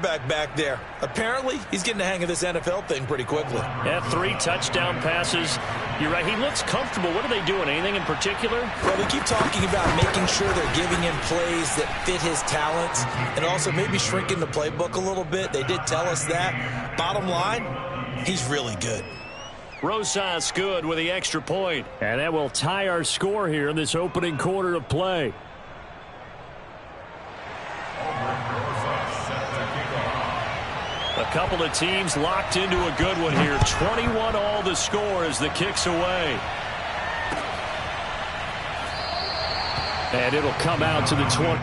quarterback back there. Apparently, he's getting the hang of this NFL thing pretty quickly. Yeah, 3 touchdown passes. You're right. He looks comfortable. What are they doing? Anything in particular? Well, they keep talking about making sure they're giving him plays that fit his talents and also maybe shrinking the playbook a little bit. They did tell us that. Bottom line, he's really good. Rosas good with the extra point. And that will tie our score here in this opening quarter of play. A couple of teams locked into a good one here. 21-all the score as the kick's away. And it'll come out to the 20.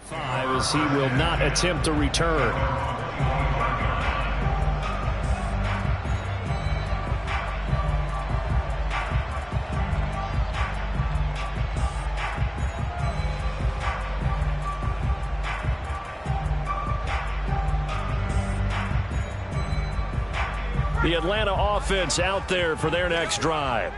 As he will not attempt a return. The Atlanta offense out there for their next drive.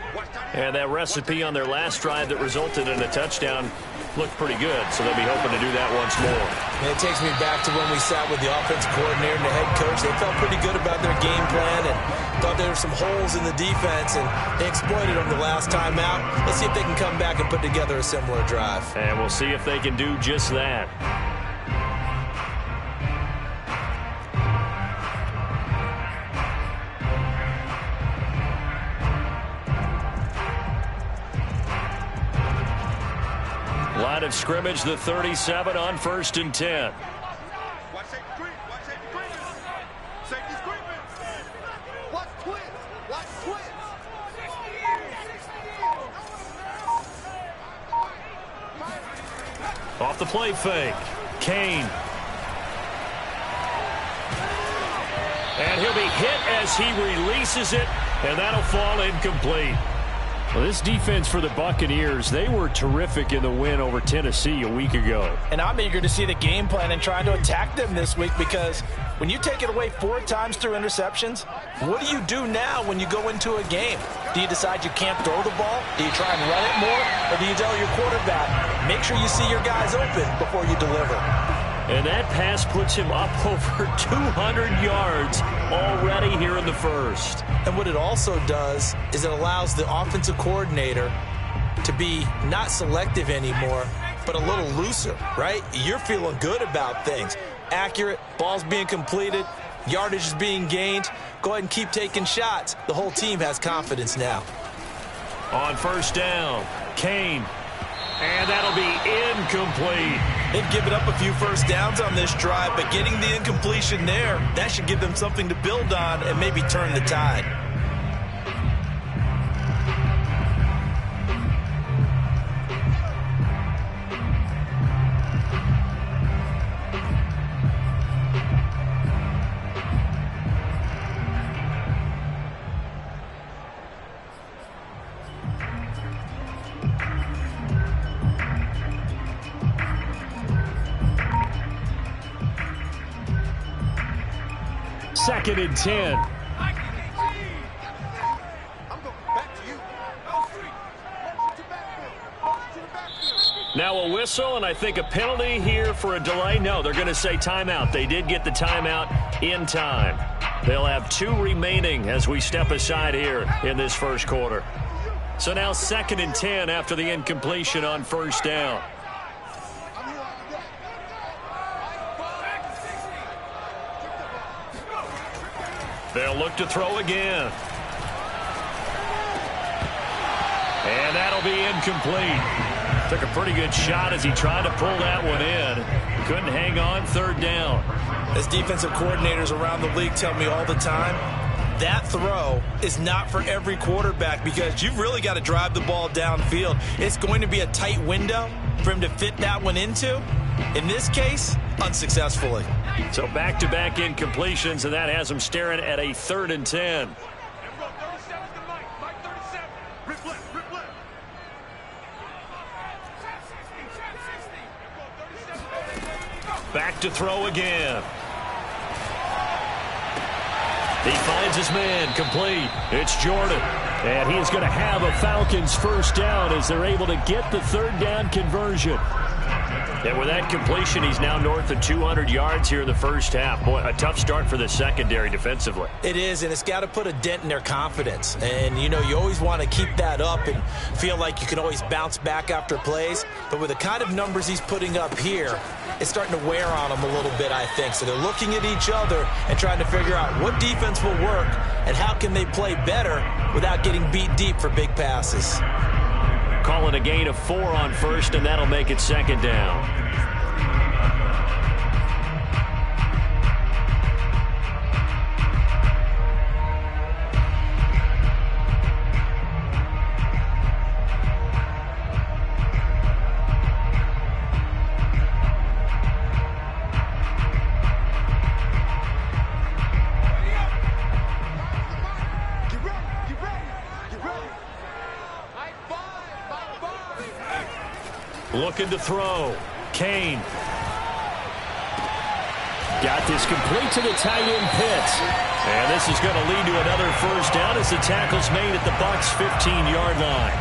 And that recipe on their last drive that resulted in a touchdown looked pretty good, so they'll be hoping to do that once more. And it takes me back to when we sat with the offensive coordinator and the head coach. They felt pretty good about their game plan and thought there were some holes in the defense, and they exploited them the last time out. Let's see if they can come back and put together a similar drive. And we'll see if they can do just that. Line of scrimmage, the 37 on 1st and 10. Off the play fake. Kane. And he'll be hit as he releases it, and that'll fall incomplete. Well, this defense for the Buccaneers, they were terrific in the win over Tennessee a week ago. And I'm eager to see the game plan and trying to attack them this week, because when you take it away 4 times through interceptions, what do you do now when you go into a game? Do you decide you can't throw the ball? Do you try and run it more? Or do you tell your quarterback, make sure you see your guys open before you deliver? And that pass puts him up over 200 yards already here in the first. And what it also does is it allows the offensive coordinator to be not selective anymore, but a little looser, right? You're feeling good about things. Accurate, balls being completed, yardage is being gained. Go ahead and keep taking shots. The whole team has confidence now. On 1st down, Kane. And that'll be incomplete. They've given up a few first downs on this drive, but getting the incompletion there, that should give them something to build on and maybe turn the tide. Second and 10. Now a whistle, and I think a penalty here for a delay. No, they're going to say timeout. They did get the timeout in time. They'll have 2 remaining as we step aside here in this first quarter. So now 2nd and 10 after the incompletion on first down. They'll look to throw again. And that'll be incomplete. Took a pretty good shot as he tried to pull that one in. Couldn't hang on, 3rd down. As defensive coordinators around the league tell me all the time, that throw is not for every quarterback because you've really got to drive the ball downfield. It's going to be a tight window for him to fit that one into. In this case, unsuccessfully. So back-to-back incompletions, and that has him staring at a 3rd and 10. Back to throw again. He finds his man, complete. It's Jordan. And he's going to have a Falcons first down as they're able to get the 3rd down conversion. And with that completion, he's now north of 200 yards here in the first half. Boy, a tough start for the secondary defensively. It is, and it's got to put a dent in their confidence. And, you know, you always want to keep that up and feel like you can always bounce back after plays. But with the kind of numbers he's putting up here, it's starting to wear on them a little bit, I think. So they're looking at each other and trying to figure out what defense will work and how can they play better without getting beat deep for big passes. Calling a gain of 4 on first, and that'll make it 2nd down. Looking to throw. Kane. Got this complete to the tight end Pitts. And this is going to lead to another first down as the tackle's made at the Bucs' 15-yard line.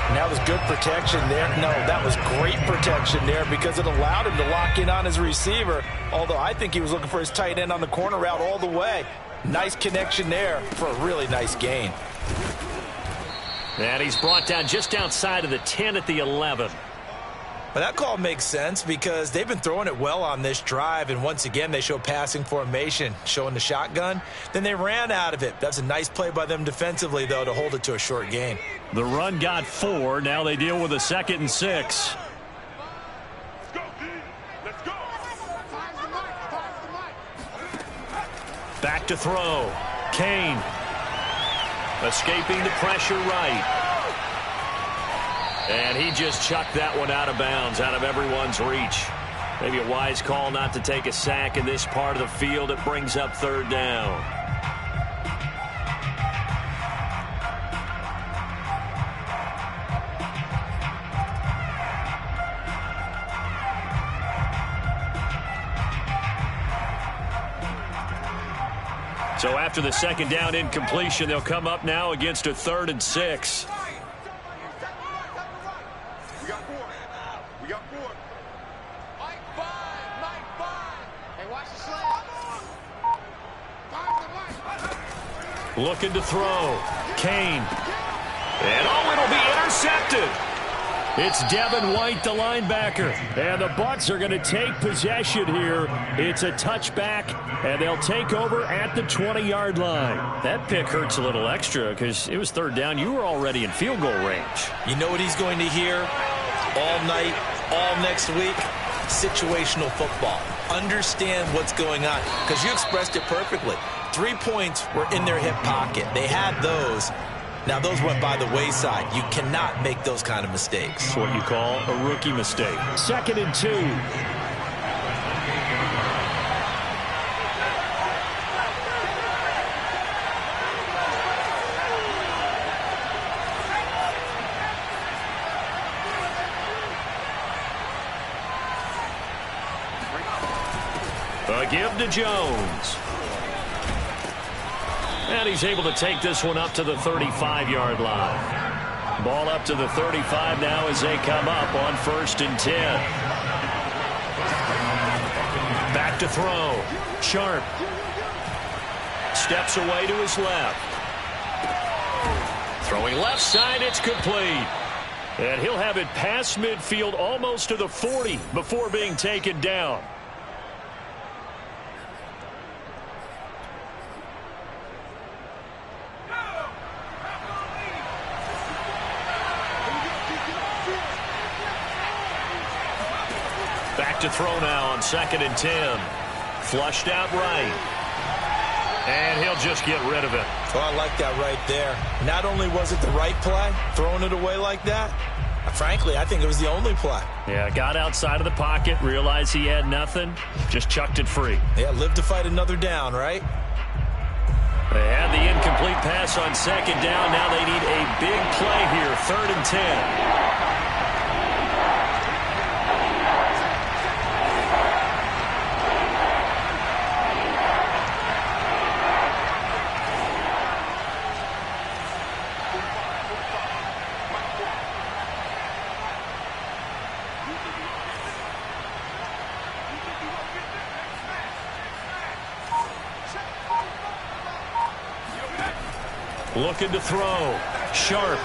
And that was good protection there. No, that was great protection there because it allowed him to lock in on his receiver. Although I think he was looking for his tight end on the corner route all the way. Nice connection there for a really nice gain. And he's brought down just outside of the 10 at the 11. But that call makes sense because they've been throwing it well on this drive, and once again they show passing formation, showing the shotgun. Then they ran out of it. That's a nice play by them defensively, though, to hold it to a short gain. The run got 4. Now they deal with a 2nd and 6. Back to throw. Kane. Escaping the pressure right. And he just chucked that one out of bounds, out of everyone's reach. Maybe a wise call not to take a sack in this part of the field. It brings up 3rd down. So after the 2nd down incompletion, they'll come up now against a 3rd and 6. Looking to throw. Kane. And it'll be intercepted. It's Devin White, the linebacker. And the Bucs are going to take possession here. It's a touchback, and they'll take over at the 20-yard line. That pick hurts a little extra because it was 3rd down. You were already in field goal range. You know what he's going to hear all night, all next week? Situational football. Understand what's going on because you expressed it perfectly. 3 points were in their hip pocket. They had those. Now, those went by the wayside. You cannot make those kind of mistakes. It's what you call a rookie mistake. 2nd and 2. A give to Jones. And he's able to take this one up to the 35-yard line. Ball up to the 35 now as they come up on 1st and 10. Back to throw. Sharp. Steps away to his left. Throwing left side, it's complete. And he'll have it past midfield almost to the 40 before being taken down. Back to throw now on 2nd and 10. Flushed out right. And he'll just get rid of it. Oh, I like that right there. Not only was it the right play, throwing it away like that, frankly, I think it was the only play. Yeah, got outside of the pocket, realized he had nothing, just chucked it free. Yeah, live to fight another down, right? They had the incomplete pass on 2nd down. Now they need a big play here, 3rd and 10. Looking to throw. Sharp.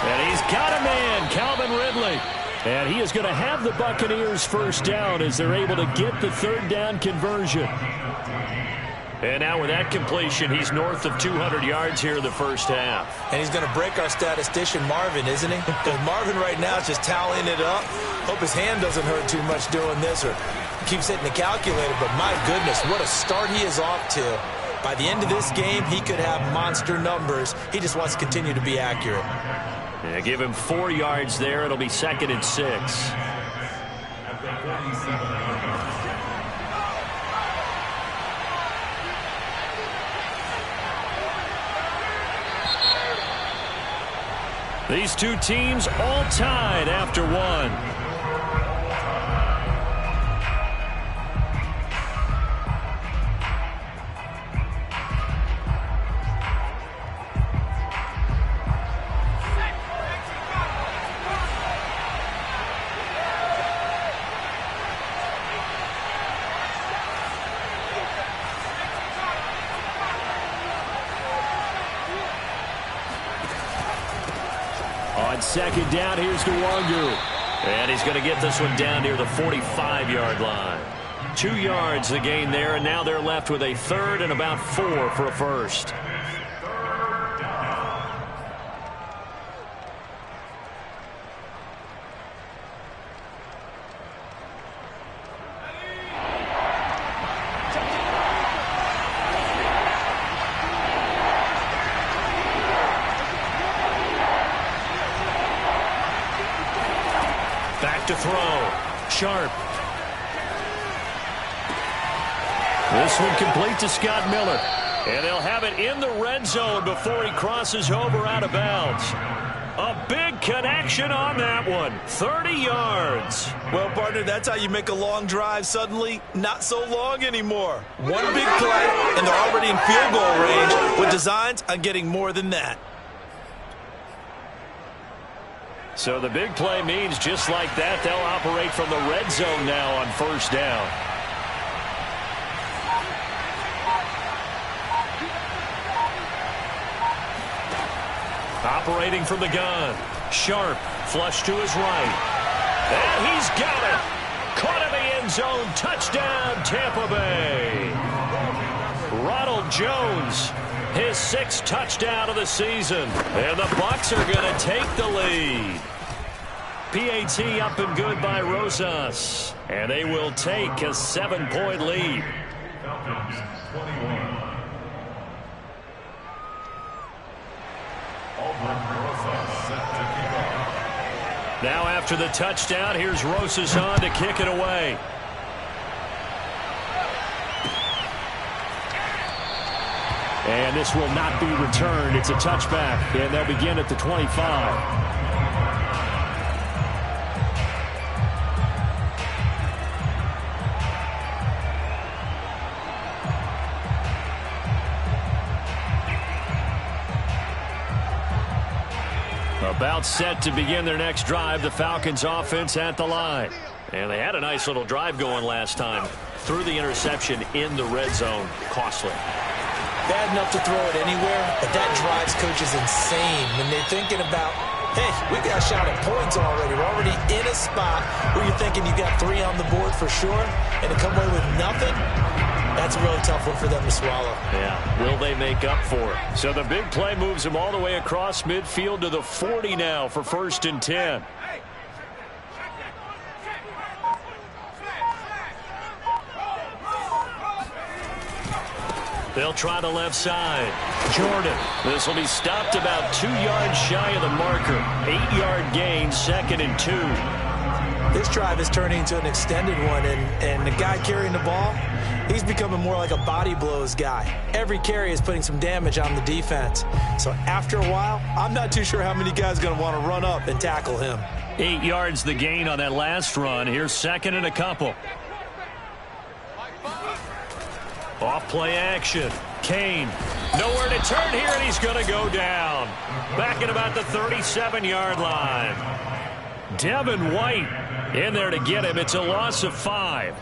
And he's got a man, Calvin Ridley. And he is going to have the Buccaneers 1st down as they're able to get the 3rd down conversion. And now with that completion, he's north of 200 yards here in the 1st half. And he's going to break our statistician Marvin, isn't he? Because Marvin right now is just tallying it up. Hope his hand doesn't hurt too much doing this or keeps hitting the calculator. But my goodness, what a start he is off to. By the end of this game, he could have monster numbers. He just wants to continue to be accurate. Yeah, give him 4 yards there. It'll be 2nd and 6. These two teams all tied after one. On 2nd down, here's Nwangu. And he's going to get this one down near the 45-yard line. 2 yards the gain there, and now they're left with a 3rd and about 4 for a 1st. To throw. Sharp. This one complete to Scott Miller. And they'll have it in the red zone before he crosses over out of bounds. A big connection on that one. 30 yards. Well, partner, that's how you make a long drive suddenly not so long anymore. One big play, and they're already in field goal range with designs on getting more than that. So the big play means just like that, they'll operate from the red zone now on 1st down. Operating from the gun. Sharp, flush to his right. And he's got it. Caught in the end zone. Touchdown, Tampa Bay. Ronald Jones, his 6th touchdown of the season. And the Bucs are going to take the lead. PAT up and good by Rosas. And they will take a 7-point lead. Now after the touchdown, here's Rosas on to kick it away. And this will not be returned. It's a touchback, and they'll begin at the 25. About set to begin their next drive, the Falcons offense at the line. And they had a nice little drive going last time. Threw the interception in the red zone. Costly. Bad enough to throw it anywhere, but that drives coaches insane when they're thinking about, hey, we got a shot at points already. We're already in a spot where you're thinking you got 3 on the board for sure, and to come away with nothing, that's a really tough one for them to swallow. Yeah, will they make up for it? So the big play moves them all the way across midfield to the 40 now for 1st and 10. They'll try the left side. Jordan. This will be stopped about 2 yards shy of the marker. 8-yard gain, 2nd and 2. This drive is turning into an extended one, and the guy carrying the ball, he's becoming more like a body blows guy. Every carry is putting some damage on the defense. So after a while, I'm not too sure how many guys are going to want to run up and tackle him. 8 yards the gain on that last run. Here's 2nd and a couple. Off play action. Kane. Nowhere to turn here, and he's going to go down. Back at about the 37-yard line. Devin White in there to get him. It's a loss of 5.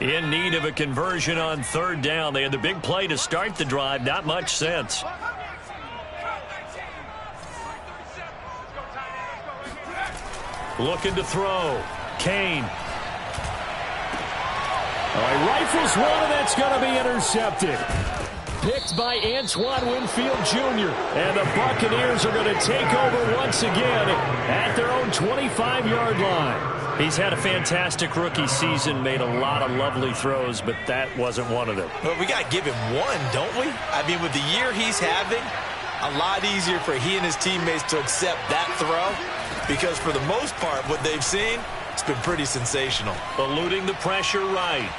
In need of a conversion on 3rd down. They had the big play to start the drive. Not much sense. Looking to throw. Kane. He rifles one, and that's going to be intercepted. Picked by Antoine Winfield Jr. And the Buccaneers are going to take over once again at their own 25-yard line. He's had a fantastic rookie season, made a lot of lovely throws, but that wasn't one of them. Well, we got to give him one, don't we? I mean, with the year he's having, a lot easier for he and his teammates to accept that throw. Because for the most part, what they've seen, it's been pretty sensational. Eluding the pressure right.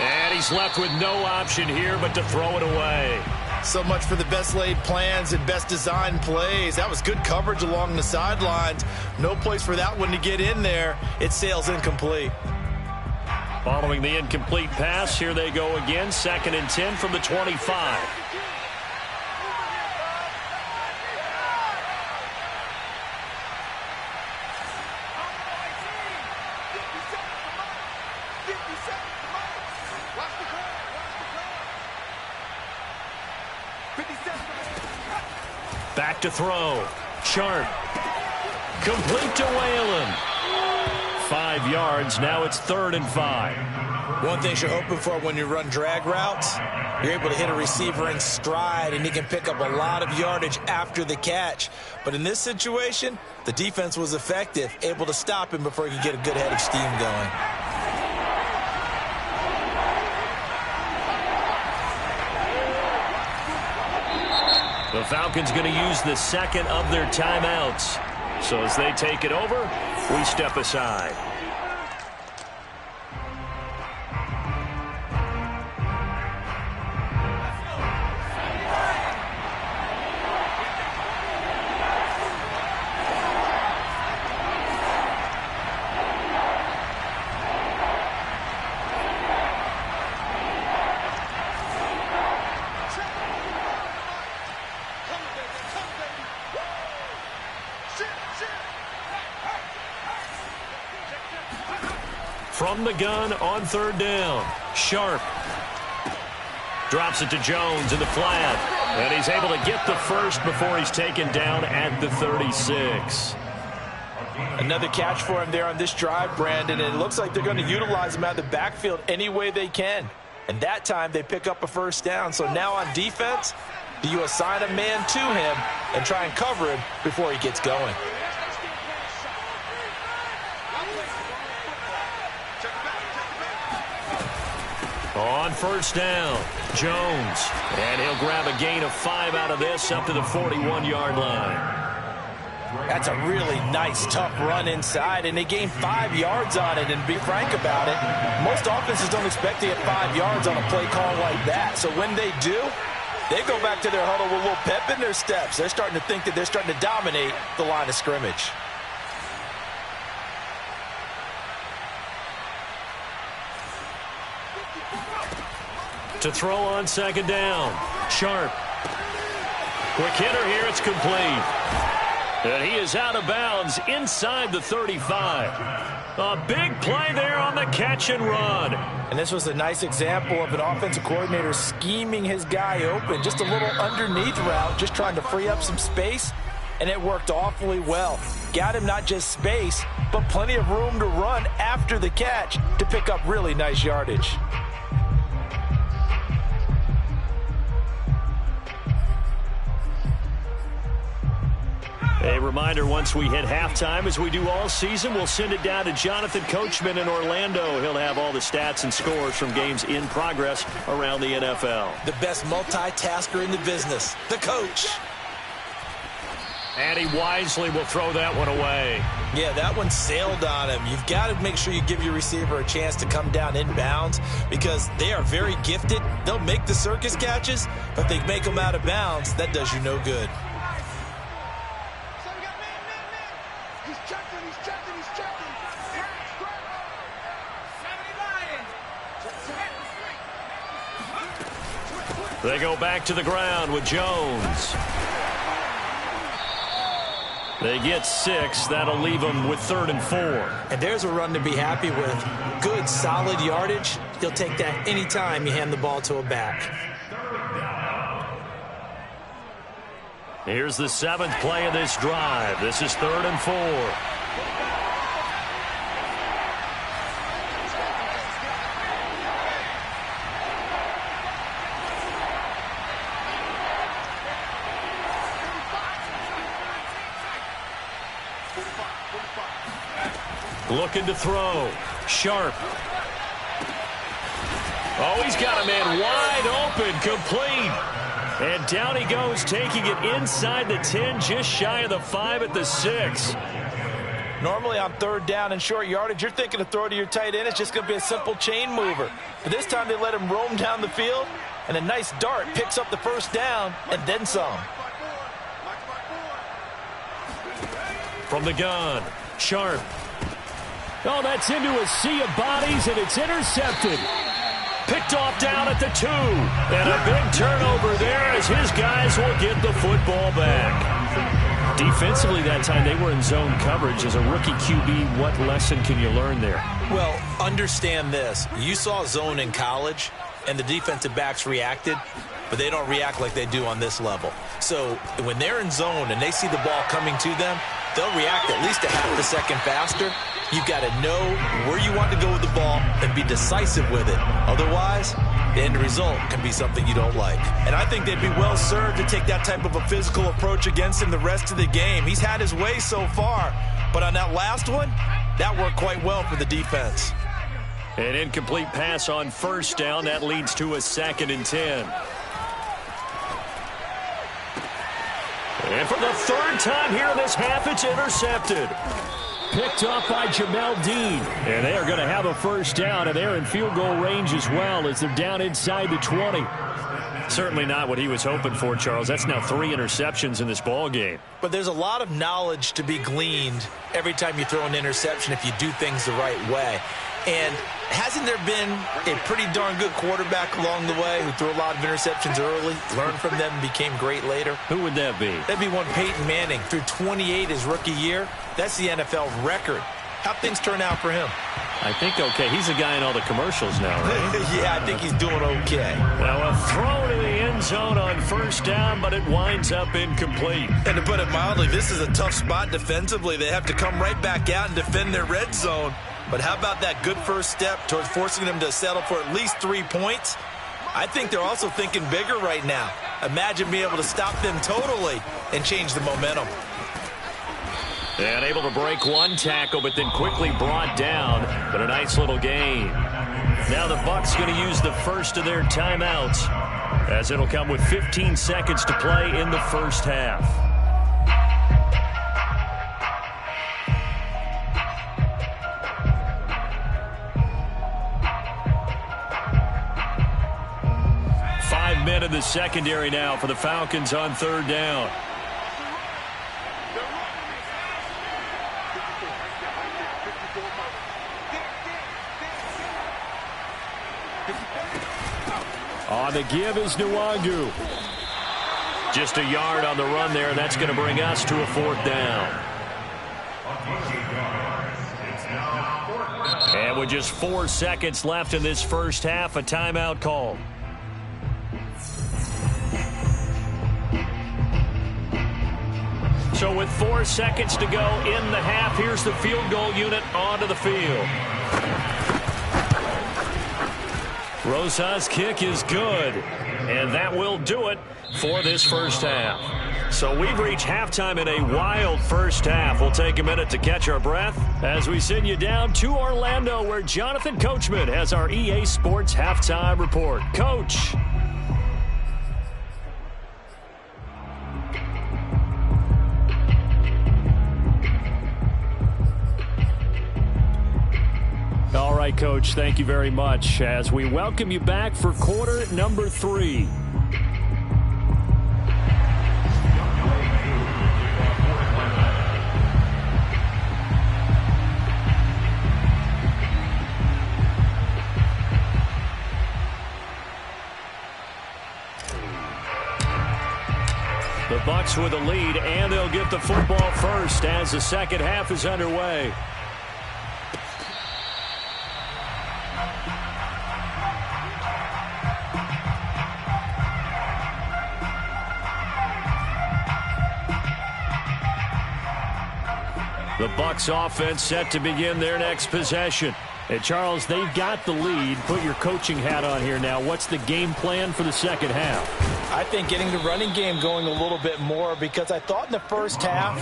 And he's left with no option here but to throw it away. So much for the best laid plans and best designed plays. That was good coverage along the sidelines. No place for that one to get in there. It sails incomplete. Following the incomplete pass, here they go again. 2nd and 10 from the 25. Back to throw. Sharp. Complete to Whalen. 5 yards. Now it's 3rd and 5. One thing you're hoping for when you run drag routes, you're able to hit a receiver in stride, and he can pick up a lot of yardage after the catch. But in this situation, the defense was effective, able to stop him before he could get a good head of steam going. The Falcons going to use the 2nd of their timeouts. So as they take it over, we step aside. From the gun on 3rd down. Sharp. Drops it to Jones in the flat. And he's able to get the first before he's taken down at the 36. Another catch for him there on this drive, Brandon. And it looks like they're going to utilize him out of the backfield any way they can. And that time they pick up a 1st down. So now on defense, do you assign a man to him and try and cover him before he gets going? On 1st down, Jones. And he'll grab a gain of 5 out of this up to the 41-yard line. That's a really nice, tough run inside, and they gain 5 yards on it. And to be frank about it, most offenses don't expect to get 5 yards on a play call like that. So when they do, they go back to their huddle with a little pep in their steps. They're starting to think that they're starting to dominate the line of scrimmage. To throw on second down. Sharp. Quick hitter here. It's complete. And he is out of bounds inside the 35. A big play there on the catch and run. And this was a nice example of an offensive coordinator scheming his guy open. Just a little underneath route, just trying to free up some space. And it worked awfully well. Got him not just space, but plenty of room to run after the catch to pick up really nice yardage. A reminder, once we hit halftime, as we do all season, we'll send it down to Jonathan Coachman in Orlando. He'll have all the stats and scores from games in progress around the NFL. The best multitasker in the business, the coach. And he wisely will throw that one away. Yeah, that one sailed on him. You've got to make sure you give your receiver a chance to come down inbounds because they are very gifted. They'll make the circus catches, but if they make them out of bounds, that does you no good. They go back to the ground with Jones. They get 6. That'll leave them with 3rd and 4. And there's a run to be happy with. Good, solid yardage. He'll take that anytime you hand the ball to a back. Here's the 7th play of this drive. This is 3rd and 4. Looking to throw. Sharp. Oh, he's got a man wide open, complete. And down he goes, taking it inside the 10, just shy of the 5 at the 6. Normally on 3rd down and short yardage, you're thinking to throw to your tight end. It's just going to be a simple chain mover. But this time they let him roam down the field, and a nice dart picks up the 1st down and then some. From the gun, Sharp. Oh, that's into a sea of bodies, and it's intercepted. Picked off down at the 2. And a big turnover there as his guys will get the football back. Defensively that time, they were in zone coverage. As a rookie QB, what lesson can you learn there? Well, understand this. You saw zone in college, and the defensive backs reacted, but they don't react like they do on this level. So when they're in zone and they see the ball coming to them, they'll react at least a half a second faster. You've got to know where you want to go with the ball and be decisive with it. Otherwise, the end result can be something you don't like. And I think they'd be well served to take that type of a physical approach against him the rest of the game. He's had his way so far, but on that last one, that worked quite well for the defense. An incomplete pass on 1st down. That leads to a 2nd and 10. And for the 3rd time here in this half, it's intercepted. Picked off by Jamel Dean. And they are going to have a 1st down, and they're in field goal range as well as they're down inside the 20. Certainly not what he was hoping for, Charles. That's now 3 interceptions in this ball game. But there's a lot of knowledge to be gleaned every time you throw an interception if you do things the right way. And hasn't there been a pretty darn good quarterback along the way who threw a lot of interceptions early, learned from them, and became great later? Who would that be? That'd be one Peyton Manning. Threw 28 his rookie year. That's the NFL record. How'd things turn out for him? I think okay. He's the guy in all the commercials now, right? Yeah, I think he's doing okay. Now a throw to the end zone on 1st down, but it winds up incomplete. And to put it mildly, this is a tough spot defensively. They have to come right back out and defend their red zone. But how about that good first step towards forcing them to settle for at least 3 points? I think they're also thinking bigger right now. Imagine being able to stop them totally and change the momentum. And able to break one tackle, but then quickly brought down. But a nice little gain. Now the Bucs going to use the first of their timeouts, as it'll come with 15 seconds to play in the 1st half. Men in the secondary now for the Falcons on 3rd down. On the give is Nwangu. Just a yard on the run there, and that's going to bring us to a 4th down. And with just 4 seconds left in this first half, a timeout called. So with 4 seconds to go in the half, here's the field goal unit onto the field. Rosa's kick is good, and that will do it for this first half. So we've reached halftime in a wild first half. We'll take a minute to catch our breath as we send you down to Orlando, where Jonathan Coachman has our EA Sports halftime report. Coach. All right, Coach, thank you very much as we welcome you back for quarter number 3. The Bucs with a lead, and they'll get the football first as the second half is underway. The Bucs offense set to begin their next possession. And Charles, they've got the lead. Put your coaching hat on here now. What's the game plan for the second half? I think getting the running game going a little bit more, because I thought in the first half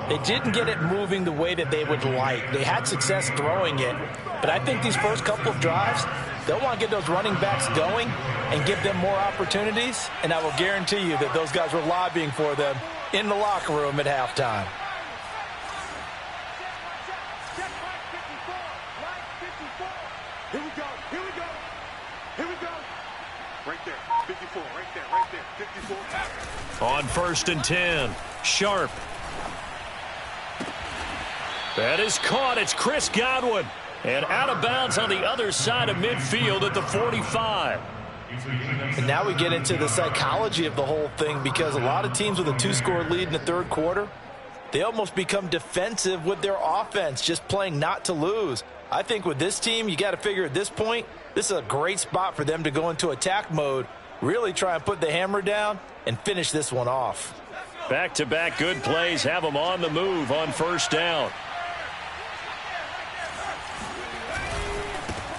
they didn't get it moving the way that they would like. They had success throwing it, but I think these first couple of drives, they'll want to get those running backs going and give them more opportunities, and I will guarantee you that those guys were lobbying for them in the locker room at halftime. Here we go. Here we go. Here we go. Right there. 54. Right there. Right there. 54. On 1st and 10. Sharp. That is caught. It's Chris Godwin. And out of bounds on the other side of midfield at the 45. And now we get into the psychology of the whole thing, because a lot of teams with a 2-score lead in the third quarter, they almost become defensive with their offense, just playing not to lose. I think with this team, you got to figure at this point, this is a great spot for them to go into attack mode, really try and put the hammer down and finish this one off. Back-to-back good plays have them on the move on 1st down.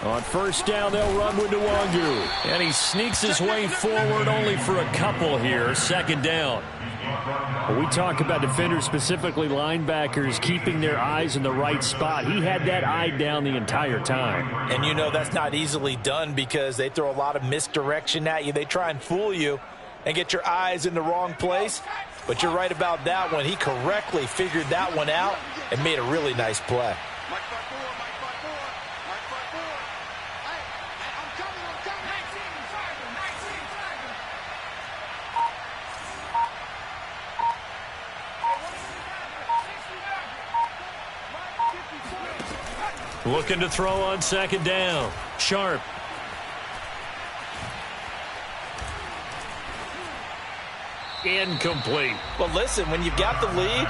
On 1st down, they'll run with Nwangu. And he sneaks his way forward only for a couple here. 2nd down. When we talk about defenders, specifically linebackers, keeping their eyes in the right spot, he had that eye down the entire time. And you know that's not easily done, because they throw a lot of misdirection at you. They try and fool you and get your eyes in the wrong place. But you're right about that one. He correctly figured that one out and made a really nice play. Looking to throw on 2nd down. Sharp. Incomplete. Well, listen, when you've got the lead,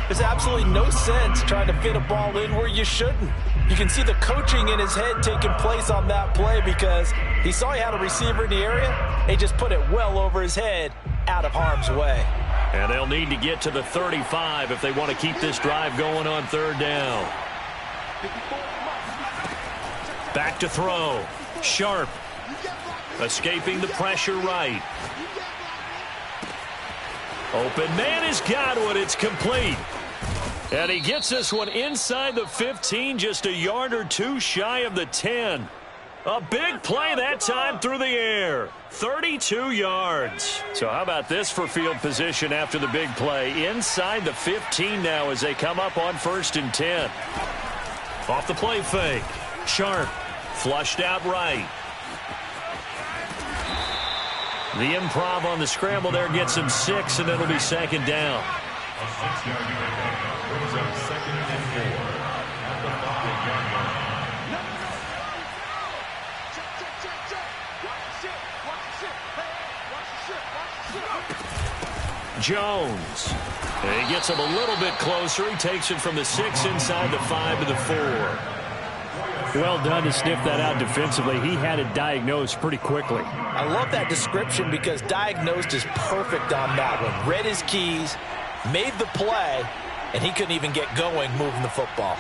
there's absolutely no sense trying to fit a ball in where you shouldn't. You can see the coaching in his head taking place on that play, because he saw he had a receiver in the area. He just put it well over his head, out of harm's way. And they'll need to get to the 35 if they want to keep this drive going on 3rd down. Back to throw. Sharp. Escaping the pressure right. Open man is Godwin. It's complete. And he gets this one inside the 15, just a yard or two shy of the 10. A big play that time through the air. 32 yards. So how about this for field position after the big play? Inside the 15 now as they come up on 1st and 10. Off the play fake. Sharp. Flushed out right. The improv on the scramble there gets him 6, and it'll be 2nd down. Jones. And he gets him a little bit closer. He takes it from the 6 inside the 5 to the 4. Well done to sniff that out defensively. He had it diagnosed pretty quickly. I love that description because diagnosed is perfect on that one. Read his keys, made the play, and he couldn't even get going moving the football.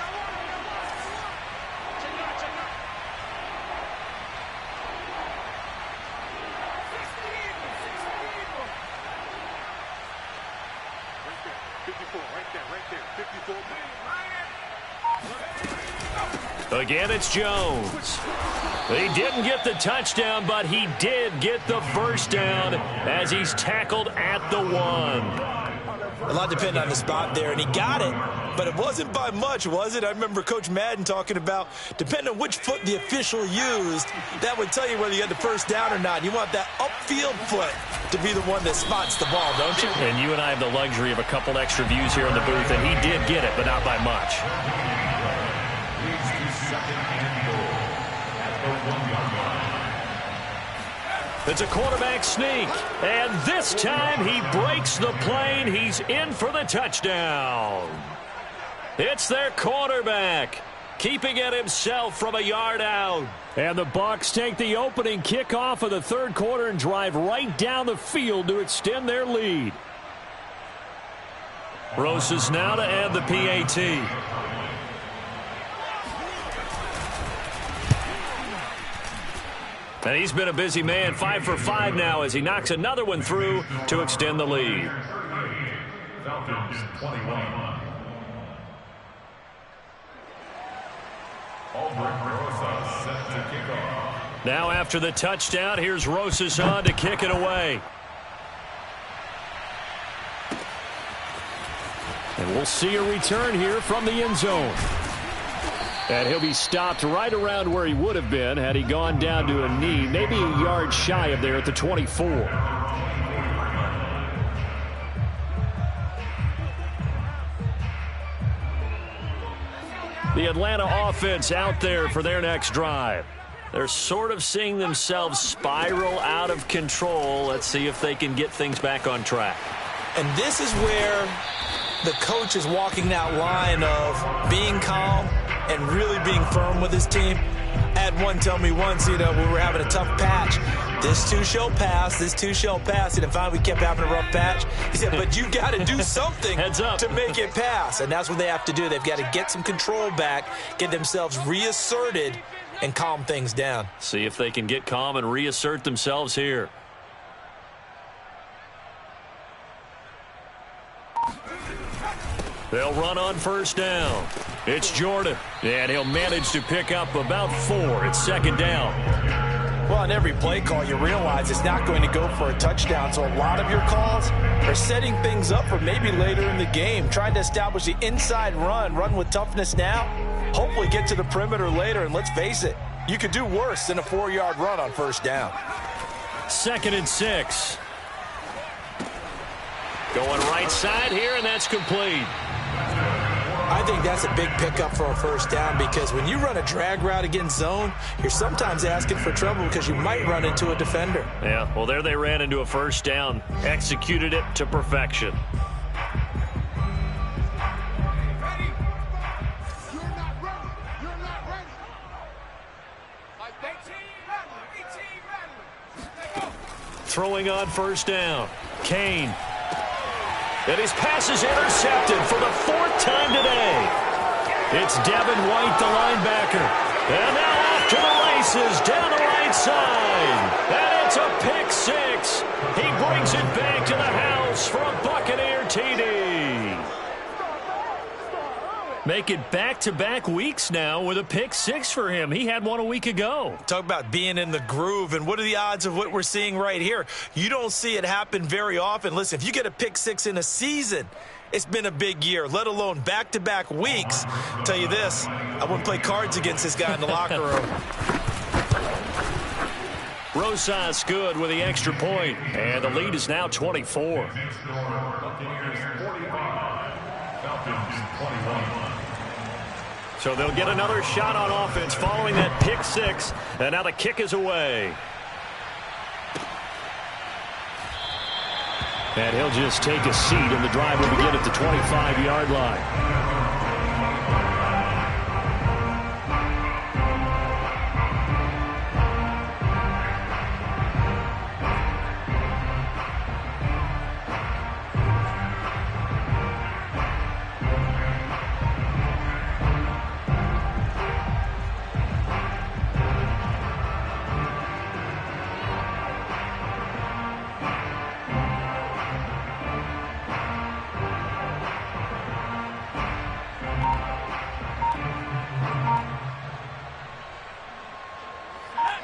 Again, it's Jones. He didn't get the touchdown, but he did get the first down as he's tackled at the 1. A lot depended on the spot there, and he got it, but it wasn't by much, was it? I remember Coach Madden talking about, depending on which foot the official used, that would tell you whether you had the first down or not. You want that upfield foot to be the one that spots the ball, don't you? And you and I have the luxury of a couple extra views here in the booth, and he did get it, but not by much. It's a quarterback sneak, and this time he breaks the plane. He's in for the touchdown. It's their quarterback, keeping it himself from a yard out. And the Bucs take the opening kickoff of the third quarter and drive right down the field to extend their lead. Rosas now to add the PAT. And he's been a busy man, 5 for 5 now as he knocks another one through to extend the lead. Falcons 21. Now after the touchdown, here's Rosas on to kick it away. And we'll see a return here from the end zone. And he'll be stopped right around where he would have been had he gone down to a knee, maybe a yard shy of there at the 24. The Atlanta offense out there for their next drive. They're sort of seeing themselves spiral out of control. Let's see if they can get things back on track. And this is where the coach is walking that line of being calm and really being firm with his team. I had one tell me once, we were having a tough patch. This too shall pass, this too shall pass. And finally we kept having a rough patch. He said, but you got to do something to make it pass. And that's what they have to do. They've got to get some control back, get themselves reasserted, and calm things down. See if they can get calm and reassert themselves here. They'll run on first down. It's Jordan, and he'll manage to pick up about 4. It's second down. Well, on every play call, you realize it's not going to go for a touchdown, so a lot of your calls are setting things up for maybe later in the game, trying to establish the inside run with toughness now, hopefully get to the perimeter later, and let's face it, you could do worse than a 4-yard run on first down. 2nd and 6. Going right side here, and that's complete. I think that's a big pickup for a first down because when you run a drag route against zone, you're sometimes asking for trouble because you might run into a defender. Yeah, well, there they ran into a first down. Executed it to perfection. Throwing on first down. Kane. And his pass is intercepted for the 4th time today. It's Devin White, the linebacker. And now off to the races down the right side. And it's a pick 6. He brings it back to the house for a Buccaneer TD. Make it back-to-back weeks now with a pick 6 for him. He had one a week ago. Talk about being in the groove, and what are the odds of what we're seeing right here? You don't see it happen very often. Listen, if you get a pick 6 in a season, it's been a big year, let alone back-to-back weeks. I'll tell you this, I wouldn't play cards against this guy in the locker room. Rosas good with the extra point, and the lead is now 24. So they'll get another shot on offense following that pick 6, and now the kick is away. And he'll just take a seat, and the drive will begin at the 25-yard line.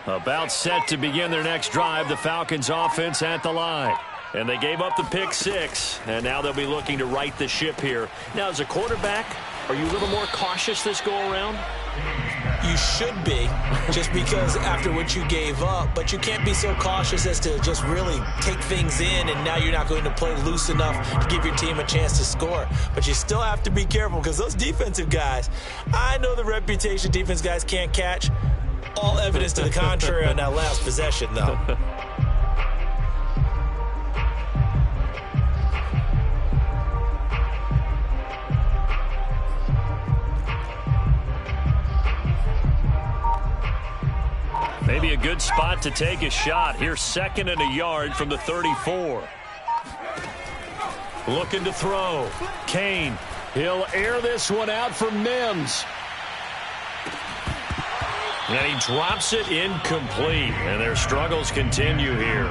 About set to begin their next drive, the Falcons offense at the line. And they gave up the pick 6, and now they'll be looking to right the ship here. Now, as a quarterback, are you a little more cautious this go-around? You should be, just because after what you gave up, but you can't be so cautious as to just really take things in, and now you're not going to play loose enough to give your team a chance to score. But you still have to be careful, because those defensive guys, I know the reputation defense guys can't catch. All evidence to the contrary on that last possession, though. Maybe a good spot to take a shot. Here's 2nd and a yard from the 34. Looking to throw. Kane. He'll air this one out for Mims. And he drops it incomplete. And their struggles continue here.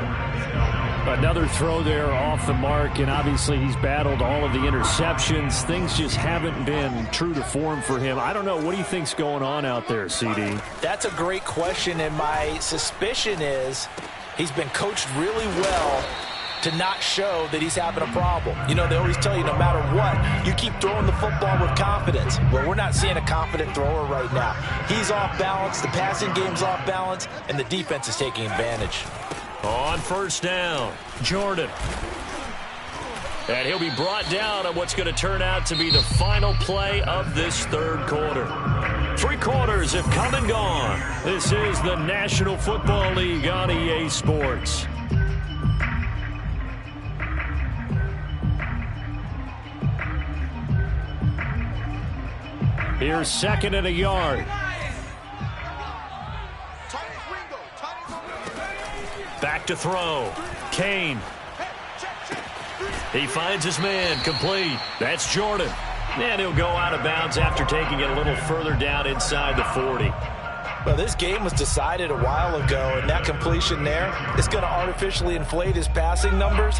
Another throw there off the mark, and obviously he's battled all of the interceptions. Things just haven't been true to form for him. I don't know. What do you think's going on out there, CD? That's a great question, and my suspicion is he's been coached really well to not show that he's having a problem. You know, they always tell you no matter what, you keep throwing the football with confidence. Well, we're not seeing a confident thrower right now. He's off balance, the passing game's off balance, and the defense is taking advantage. On first down, Jordan. And he'll be brought down on what's going to turn out to be the final play of this third quarter. 3 quarters have come and gone. This is the National Football League on EA Sports. Here's 2nd and a yard. Back to throw. Kane. He finds his man, complete. That's Jordan. And he'll go out of bounds after taking it a little further down inside the 40. Well, this game was decided a while ago, and that completion there is going to artificially inflate his passing numbers.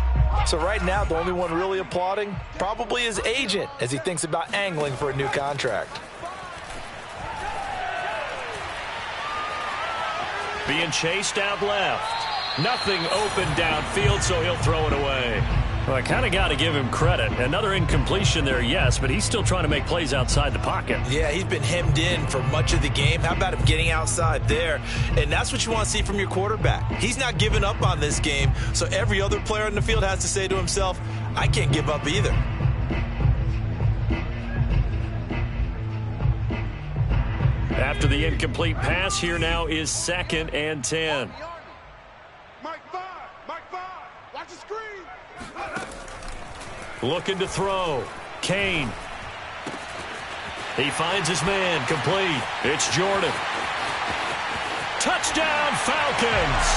So right now, the only one really applauding probably his agent as he thinks about angling for a new contract. Being chased out left. Nothing open downfield, so he'll throw it away. Well, I kind of got to give him credit. Another incompletion there, yes, but he's still trying to make plays outside the pocket. Yeah, he's been hemmed in for much of the game. How about him getting outside there? And that's what you want to see from your quarterback. He's not giving up on this game, so every other player in the field has to say to himself, I can't give up either. After the incomplete pass, here now is 2nd and 10. Mike 5, watch the screen. Looking to throw. Kane. He finds his man, complete. It's Jordan. Touchdown, Falcons.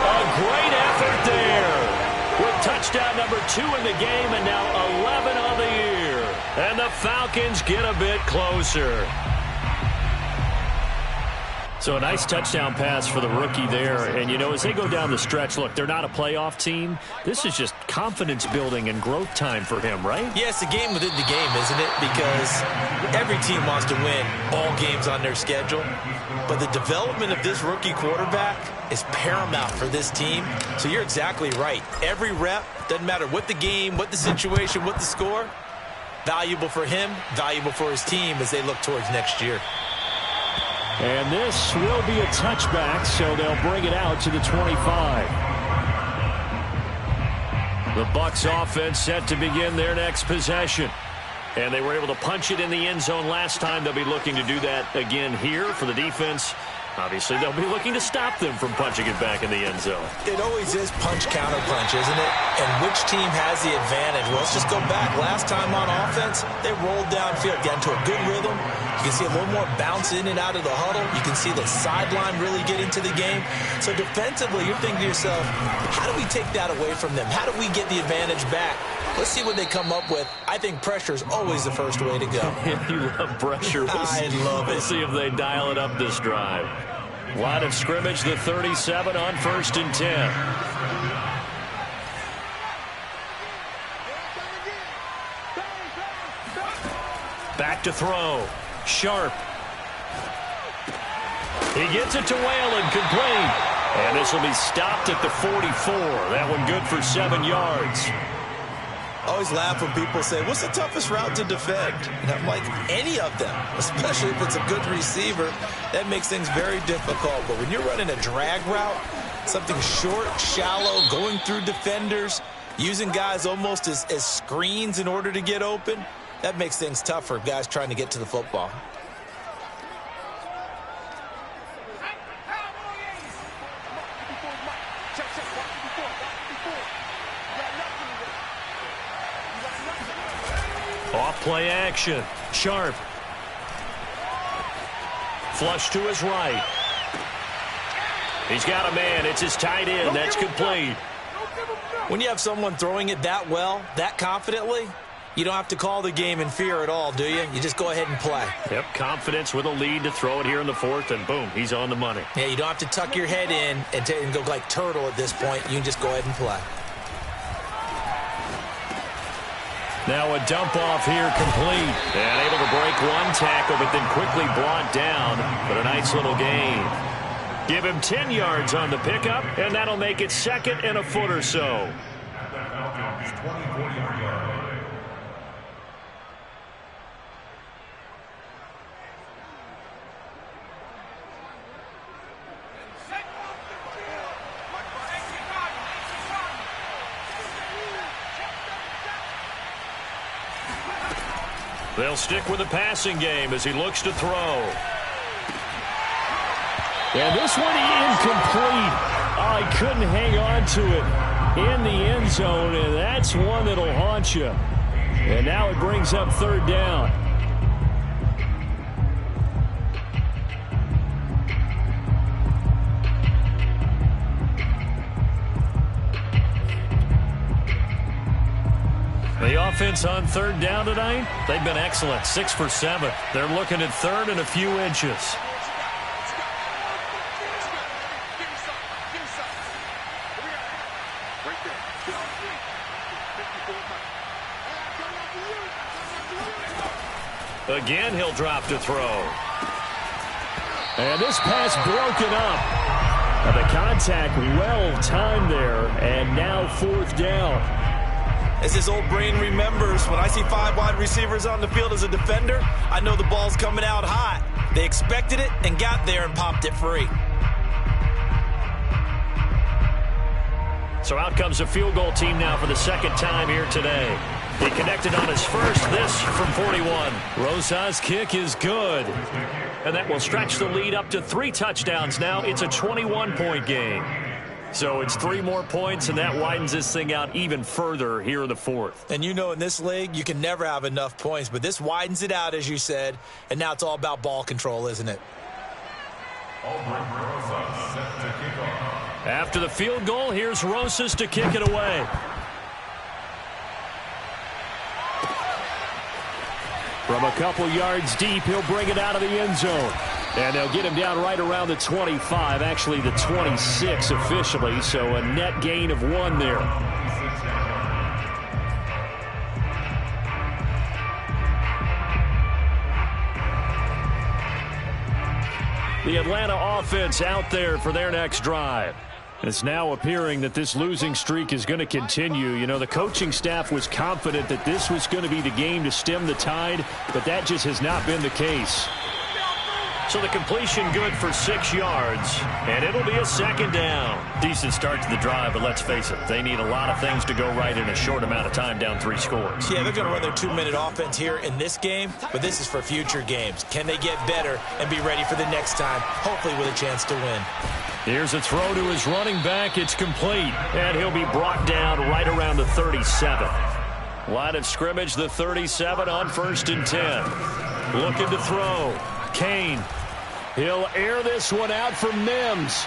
A great effort there. With touchdown number 2 in the game and now 11 on the year. And the Falcons get a bit closer. So a nice touchdown pass for the rookie there. And, you know, as they go down the stretch, look, they're not a playoff team. This is just confidence building and growth time for him, right? Yeah, it's a game within the game, isn't it? Because every team wants to win all games on their schedule. But the development of this rookie quarterback is paramount for this team. So you're exactly right. Every rep, doesn't matter what the game, what the situation, what the score, valuable for him, valuable for his team as they look towards next year. And this will be a touchback, so they'll bring it out to the 25. The Bucs offense set to begin their next possession. And they were able to punch it in the end zone last time. They'll be looking to do that again here for the defense. Obviously, they'll be looking to stop them from punching it back in the end zone. It always is punch-counter-punch, isn't it? And which team has the advantage? Well, let's just go back. Last time on offense, they rolled downfield, got into a good rhythm. You can see a little more bounce in and out of the huddle. You can see the sideline really get into the game. So defensively, you're thinking to yourself, how do we take that away from them? How do we get the advantage back? Let's see what they come up with. I think pressure is always the first way to go. You love pressure. I love it. We'll see if they dial it up this drive. Line of scrimmage, the 37 on 1st and 10. Back to throw. Sharp. He gets it to Whalen, complete. And this will be stopped at the 44. That one good for 7 yards. I always laugh when people say, what's the toughest route to defend? And I'm like, any of them, especially if it's a good receiver. That makes things very difficult. But when you're running a drag route, something short, shallow, going through defenders, using guys almost as screens in order to get open, that makes things tough for guys trying to get to the football. Off play action. Sharp. Flush to his right. He's got a man. It's his tight end. That's complete. When you have someone throwing it that well, that confidently, you don't have to call the game in fear at all, do you? You just go ahead and play. Yep, confidence with a lead to throw it here in the 4th, and boom, he's on the money. Yeah, you don't have to tuck your head in and go like turtle at this point. You can just go ahead and play. Now a dump off here complete. And able to break one tackle, but then quickly brought down. But a nice little gain. Give him 10 yards on the pickup, and that'll make it 2nd and a foot or so. They'll stick with the passing game as he looks to throw. And this one incomplete. Oh, he couldn't hang on to it in the end zone, and that's one that'll haunt you. And now it brings up 3rd down. The offense on 3rd down tonight, they've been excellent, 6 for 7. They're looking at 3rd and a few inches. Again, he'll drop to throw. And this pass broken up. Now the contact well timed there, and now 4th down. As his old brain remembers, when I see 5 wide receivers on the field as a defender, I know the ball's coming out hot. They expected it and got there and popped it free. So out comes a field goal team now for the 2nd time here today. He connected on his first, this from 41. Rosas' kick is good. And that will stretch the lead up to 3 touchdowns now. It's a 21-point game. So it's 3 more points, and that widens this thing out even further here in the 4th. And you know in this league, you can never have enough points, but this widens it out, as you said, and now it's all about ball control, isn't it? After the field goal, here's Rosas to kick it away. From a couple yards deep, he'll bring it out of the end zone. And they'll get him down right around the 25, actually the 26 officially, so a net gain of 1 there. The Atlanta offense out there for their next drive. It's now appearing that this losing streak is going to continue. You know, the coaching staff was confident that this was going to be the game to stem the tide, but that just has not been the case. So the completion good for 6 yards, and it'll be a second down. Decent start to the drive, but let's face it, they need a lot of things to go right in a short amount of time, down 3 scores. Yeah, they're going to run their 2-minute offense here in this game, but this is for future games. Can they get better and be ready for the next time, hopefully with a chance to win? Here's a throw to his running back. It's complete, and he'll be brought down right around the 37. Line of scrimmage, the 37 on 1st and 10. Looking to throw. Kane. He'll air this one out for Mims.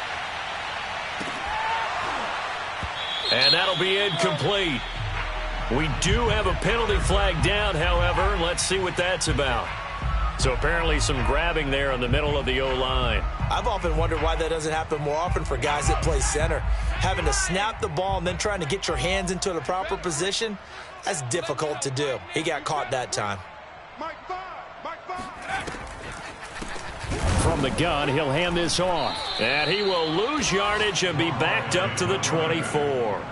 And that'll be incomplete. We do have a penalty flag down, however. Let's see what that's about. So apparently some grabbing there in the middle of the O-line. I've often wondered why that doesn't happen more often for guys that play center. Having to snap the ball and then trying to get your hands into the proper position, that's difficult to do. He got caught that time. From the gun, he'll hand this off. And he will lose yardage and be backed up to the 24.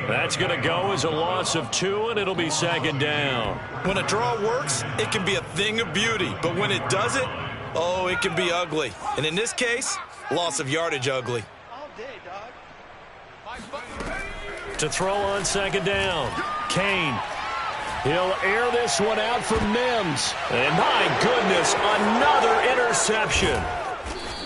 That's going to go as a loss of 2, and it'll be second down. When a draw works, it can be a thing of beauty. But when it doesn't, oh, it can be ugly. And in this case, loss of yardage ugly. To throw on second down, Kane. He'll air this one out for Mims. And my goodness, another interception.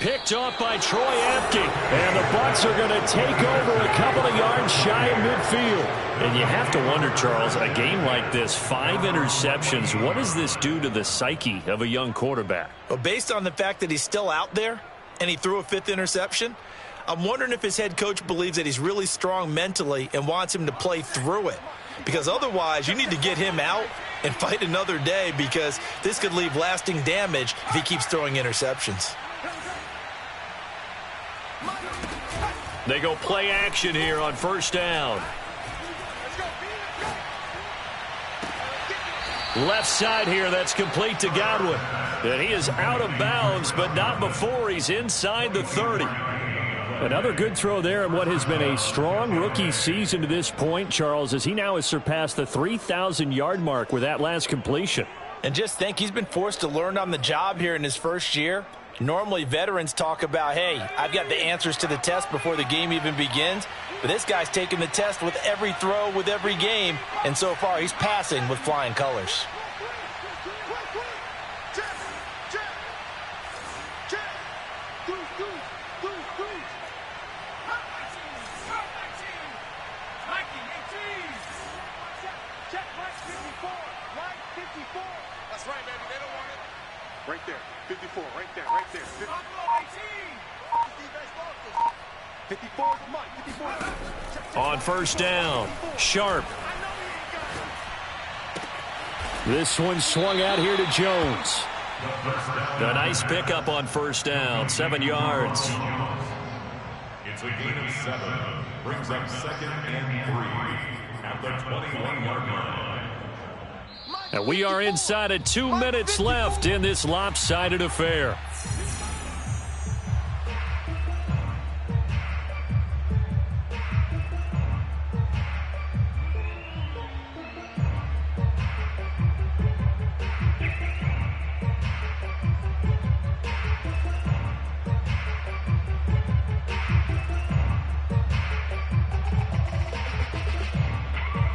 Picked off by Troy Apke. And the Bucs are going to take over a couple of yards shy of midfield. And you have to wonder, Charles, a game like this, 5 interceptions, what does this do to the psyche of a young quarterback? Well, based on the fact that he's still out there and he threw a 5th interception, I'm wondering if his head coach believes that he's really strong mentally and wants him to play through it. Because otherwise, you need to get him out and fight another day, because this could leave lasting damage if he keeps throwing interceptions. They go play action here on 1st down. Left side here, that's complete to Godwin. And he is out of bounds, but not before he's inside the 30. Another good throw there in what has been a strong rookie season to this point, Charles, as he now has surpassed the 3,000-yard mark with that last completion. And just think, he's been forced to learn on the job here in his first year. Normally, veterans talk about, hey, I've got the answers to the test before the game even begins. But this guy's taking the test with every throw, with every game. And so far, he's passing with flying colors. Right there, 54, right there, right there. 54 is Mike, 54. On 1st down, Sharp. This one swung out here to Jones. A nice pickup on 1st down, 7 yards. It's a gain of 7. Brings up 2nd and 3 at the 21-yard line. And we are inside of 2 minutes left in this lopsided affair.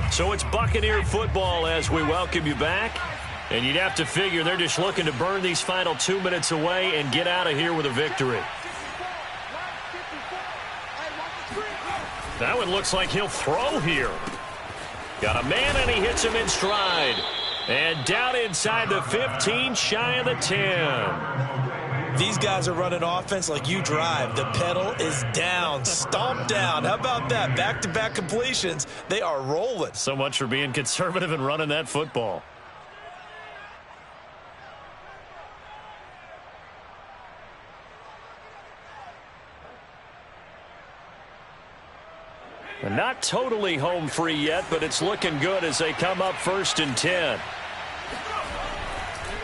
So it's Buccaneer football as we welcome you back. And you'd have to figure they're just looking to burn these final 2 minutes away and get out of here with a victory. That one looks like he'll throw here. Got a man and he hits him in stride. And down inside the 15, shy of the 10. These guys are running offense like you drive. The pedal is down, stomped down. How about that? Back-to-back completions. They are rolling. So much for being conservative and running that football. And not totally home free yet, but it's looking good as they come up 1st and 10.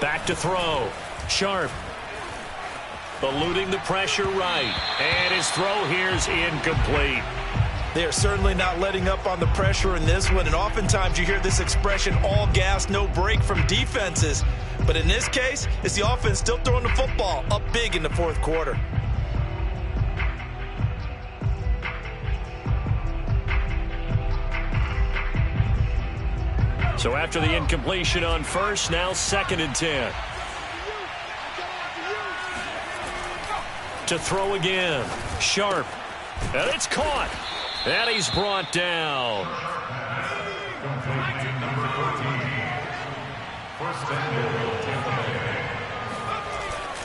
Back to throw. Sharp. Eluding the pressure right. And his throw here's incomplete. They are certainly not letting up on the pressure in this one. And oftentimes you hear this expression, all gas, no break from defenses. But in this case, it's the offense still throwing the football up big in the fourth quarter. So after the incompletion on first, now 2nd and 10. To throw again. Sharp. And it's caught. And he's brought down.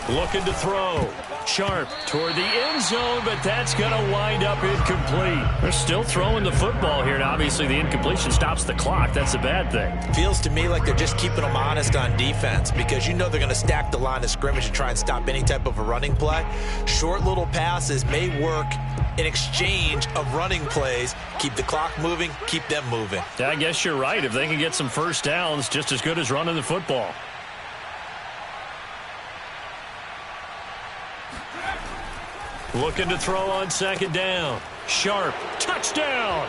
Looking to throw. Sharp toward the end zone, but that's going to wind up incomplete. They're still throwing the football here, and obviously the incompletion stops the clock. That's a bad thing. Feels to me like they're just keeping them honest on defense because you know they're going to stack the line of scrimmage and try and stop any type of a running play. Short little passes may work in exchange of running plays. Keep the clock moving, keep them moving. Yeah, I guess you're right. If they can get some first downs, just as good as running the football. Looking to throw on 2nd down. Sharp. Touchdown.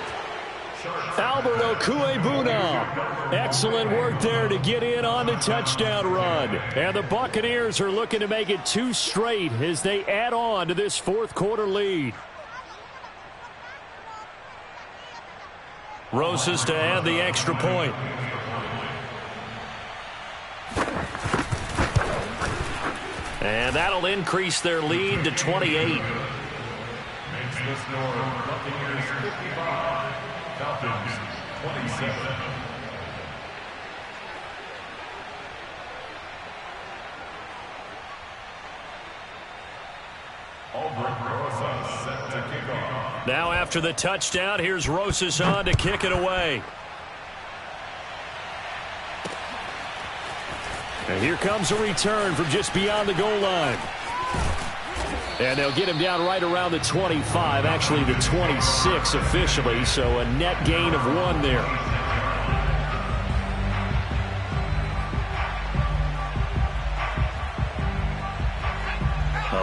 Albert Okwuegbunam. Excellent work there to get in on the touchdown run. And the Buccaneers are looking to make it 2 straight as they add on to this fourth quarter lead. Rosas to add the extra point. And that'll increase their lead to 28. Makes the score Buccaneers 55, Falcons 27. Albert Rosas set to kick off. Now after the touchdown, here's Rosas on to kick it away. And here comes a return from just beyond the goal line. And they'll get him down right around the 25, actually the 26 officially, so a net gain of 1 there.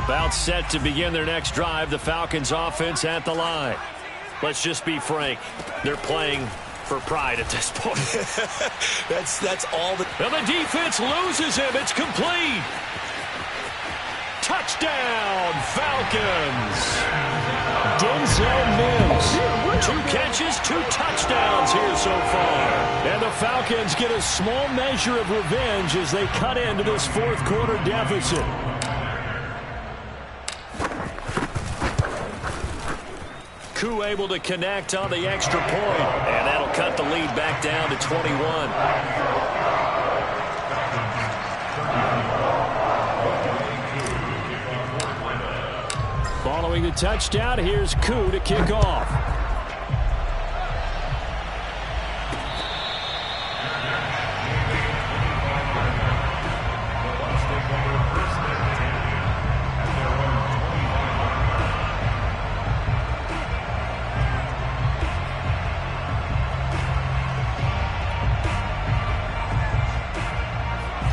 About set to begin their next drive, the Falcons offense at the line. Let's just be frank, they're playing for pride at this point. That's all the... And the defense loses him. It's complete. Touchdown, Falcons. Denzel Mims. 2 catches, 2 touchdowns here so far. And the Falcons get a small measure of revenge as they cut into this fourth quarter deficit. Koo able to connect on the extra point, and that'll cut the lead back down to 21. Following the touchdown, here's Koo to kick off.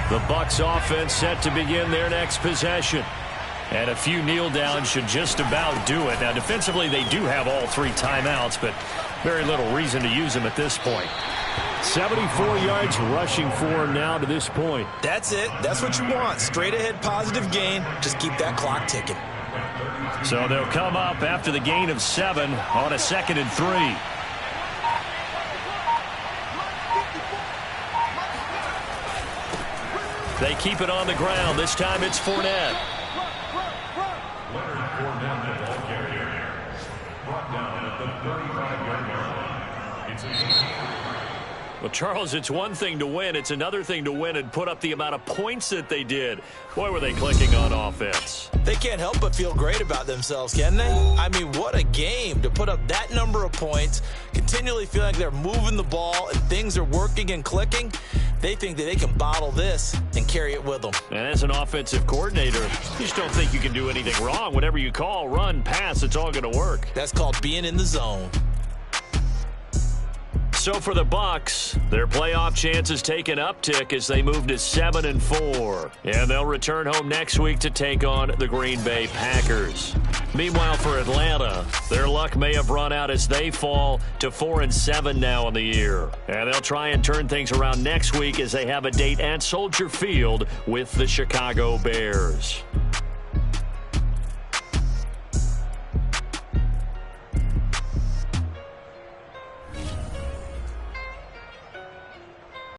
The Bucs offense set to begin their next possession. And a few kneel downs should just about do it. Now, defensively, they do have all 3 timeouts, but very little reason to use them at this point. 74 yards rushing for him now to this point. That's it. That's what you want. Straight ahead positive gain. Just keep that clock ticking. So they'll come up after the gain of 7 on a 2nd and 3. They keep it on the ground. This time it's Fournette. Leonard Fournette, the ball carrier, brought down at the 35-yard line. It's a... Well, Charles, it's one thing to win. It's another thing to win and put up the amount of points that they did. Boy, were they clicking on offense. They can't help but feel great about themselves, can they? I mean, what a game to put up that number of points, continually feeling like they're moving the ball and things are working and clicking. They think that they can bottle this and carry it with them. And as an offensive coordinator, you just don't think you can do anything wrong. Whatever you call, run, pass, it's all going to work. That's called being in the zone. So for the Bucs, their playoff chances take an uptick as they move to 7-4. And they'll return home next week to take on the Green Bay Packers. Meanwhile, for Atlanta, their luck may have run out as they fall to 4-7 now in the year. And they'll try and turn things around next week as they have a date at Soldier Field with the Chicago Bears.